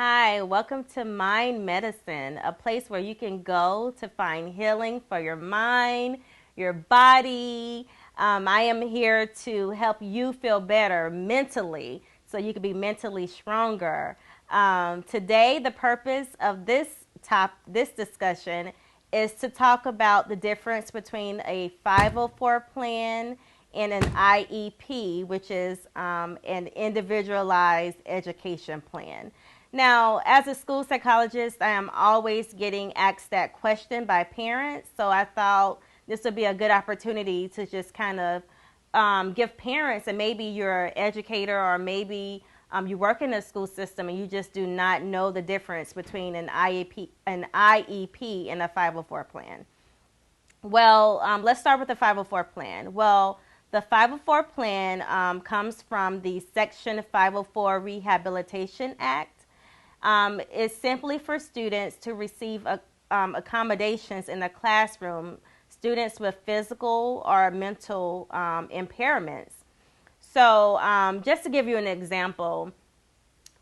Hi, welcome to Mind Medicine, a place where you can go to find healing for your mind, your body. I am here to help you feel better mentally so you can be mentally stronger. Today, the purpose of this discussion is to talk about the difference between a 504 plan and an IEP, which is an individualized education plan. Now, as a school psychologist, I am always getting asked that question by parents. So I thought this would be a good opportunity to just kind of give parents, and maybe you're an educator or maybe you work in the school system and you just do not know the difference between an IEP and a 504 plan. Well, let's start with the 504 plan. Well, the 504 plan comes from the Section 504 Rehabilitation Act. Is simply for students to receive accommodations in the classroom, students with physical or mental impairments. So, just to give you an example,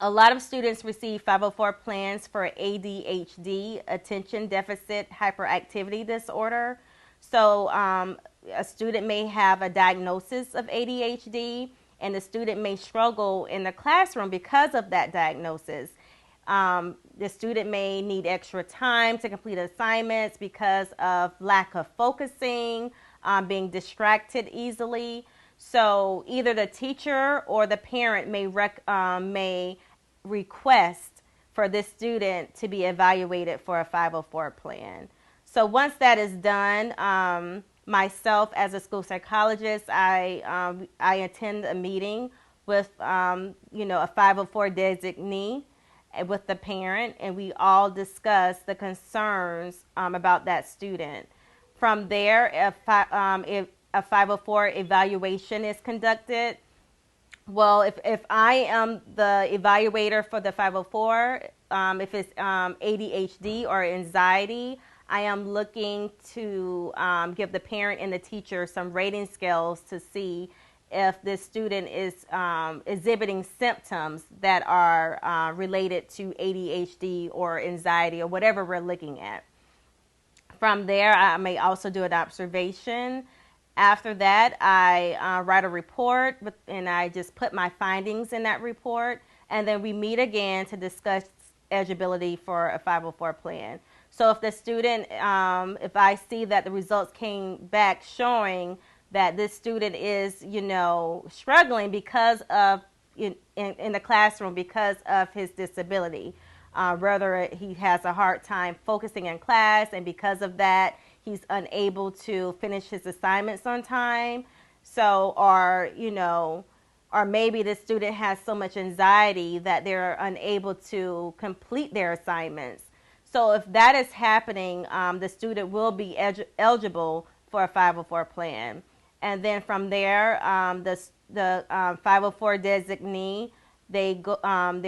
a lot of students receive 504 plans for ADHD, attention deficit hyperactivity disorder. So, a student may have a diagnosis of ADHD, and the student may struggle in the classroom because of that diagnosis. The student may need extra time to complete assignments because of lack of focusing, being distracted easily. So either the teacher or the parent may request for this student to be evaluated for a 504 plan. So once that is done, myself as a school psychologist, I attend a meeting with a 504 designee with the parent, and we all discuss the concerns about that student. From there, if a 504 evaluation is conducted, well, if I am the evaluator for the 504, if it's ADHD or anxiety, I am looking to give the parent and the teacher some rating scales to see if this student is exhibiting symptoms that are related to ADHD or anxiety or whatever we're looking at. From there, I may also do an observation. After that, I write a report, and I just put my findings in that report, and then we meet again to discuss eligibility for a 504 plan. So if the student, if I see that the results came back showing that this student is, struggling because of in the classroom because of his disability, whether he has a hard time focusing in class, and because of that, he's unable to finish his assignments on time. So, or maybe the student has so much anxiety that they're unable to complete their assignments. So if that is happening, the student will be eligible for a 504 plan. And then from there, the 504 designee, they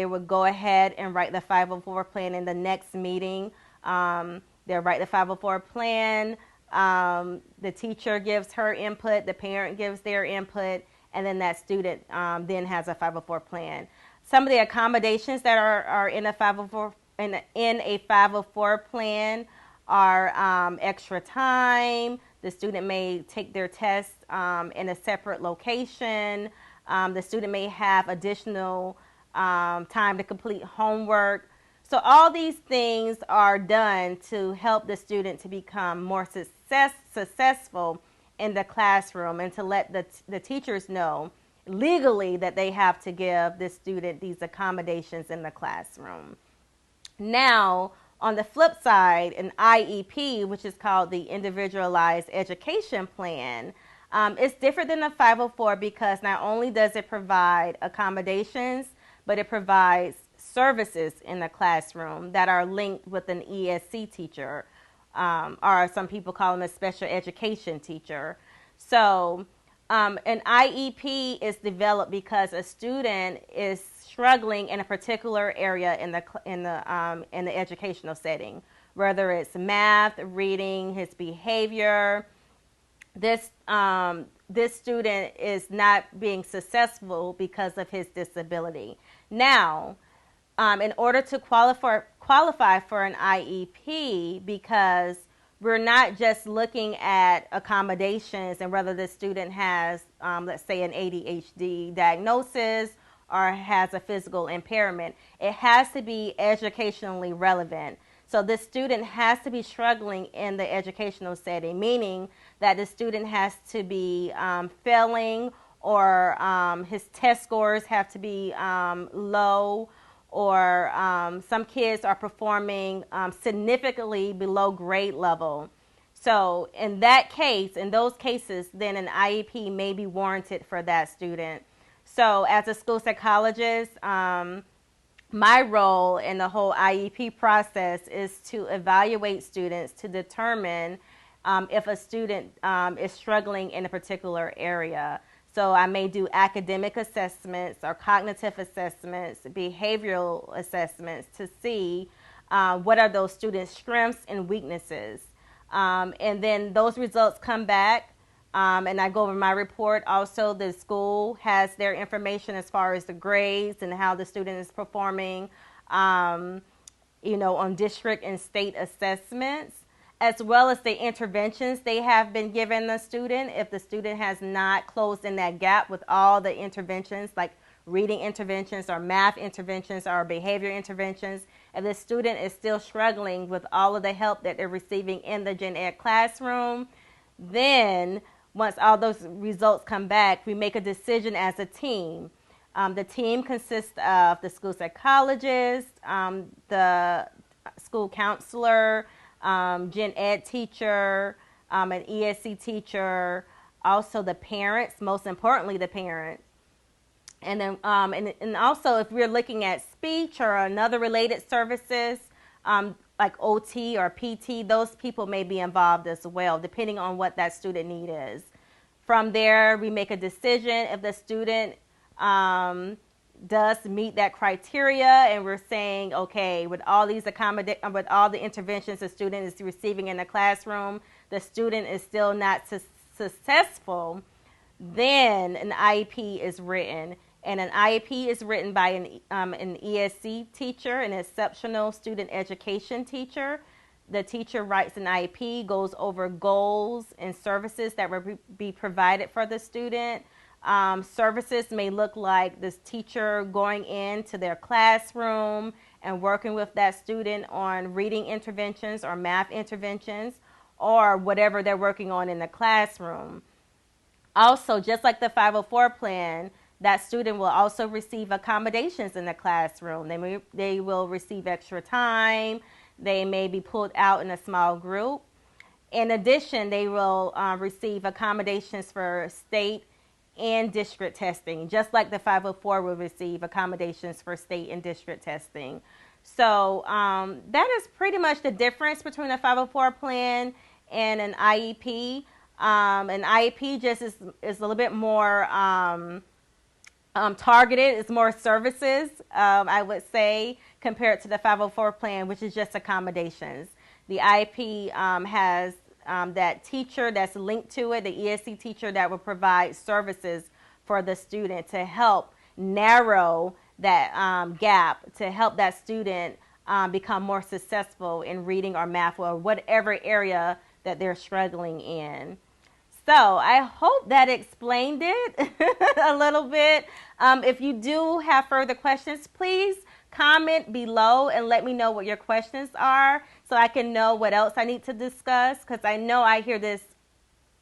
would go ahead and write the 504 plan in the next meeting. They'll write the 504 plan. The teacher gives her input. The parent gives their input. And then that student then has a 504 plan. Some of the accommodations that are in a 504 in a 504 plan are extra time. The student may take their test in a separate location. The student may have additional time to complete homework. So all these things are done to help the student to become more successful in the classroom, and to let the teachers know legally that they have to give this student these accommodations in the classroom. Now, on the flip side, an IEP, which is called the Individualized Education Plan, is different than the 504 because not only does it provide accommodations, but it provides services in the classroom that are linked with an ESC teacher, or some people call them a special education teacher. So an IEP is developed because a student is struggling in a particular area in the educational setting, whether it's math, reading, his behavior. This student is not being successful because of his disability. Now, in order to qualify for an IEP, because we're not just looking at accommodations and whether the student has, let's say, an ADHD diagnosis or has a physical impairment. It has to be educationally relevant. So this student has to be struggling in the educational setting, meaning that the student has to be failing, or his test scores have to be low, or some kids are performing significantly below grade level. So in those cases, then an IEP may be warranted for that student. So as a school psychologist, my role in the whole IEP process is to evaluate students to determine if a student is struggling in a particular area. So I may do academic assessments or cognitive assessments, behavioral assessments to see what are those students' strengths and weaknesses. And then those results come back, and I go over my report. Also, the school has their information as far as the grades and how the student is performing, on district and state assessments, as well as the interventions they have been given the student. If the student has not closed in that gap with all the interventions, like reading interventions or math interventions or behavior interventions, if the student is still struggling with all of the help that they're receiving in the gen ed classroom, then once all those results come back, we make a decision as a team. The team consists of the school psychologist, the school counselor, gen ed teacher, an ESC teacher, also the parents, most importantly the parents. And then and also if we're looking at speech or another related services, like OT or PT, those people may be involved as well, depending on what that student need is. From there, we make a decision if the student does meet that criteria, and we're saying, okay, with all these with all the interventions the student is receiving in the classroom, the student is still not successful, then an IEP is written. And an IEP is written by an ESC teacher, an exceptional student education teacher. The teacher writes an IEP, goes over goals and services that will be provided for the student. Services may look like this teacher going into their classroom and working with that student on reading interventions or math interventions or whatever they're working on in the classroom. Also, just like the 504 plan, that student will also receive accommodations in the classroom. They will receive extra time. They may be pulled out in a small group. In addition, they will receive accommodations for state and district testing, just like the 504 will receive accommodations for state and district testing. So that is pretty much the difference between a 504 plan and an IEP. An IEP just is a little bit more targeted. It's more services, I would say, compared to the 504 plan, which is just accommodations. The IEP has that teacher that's linked to it, the ESC teacher that will provide services for the student to help narrow that gap, to help that student become more successful in reading or math or whatever area that they're struggling in. So I hope that explained it a little bit. If you do have further questions, please comment below and let me know what your questions are so I can know what else I need to discuss, because I know I hear this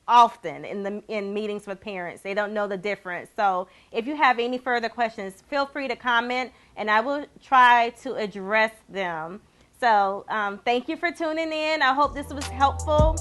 often in meetings with parents. They don't know the difference. So if you have any further questions, feel free to comment and I will try to address them. So thank you for tuning in. I hope this was helpful.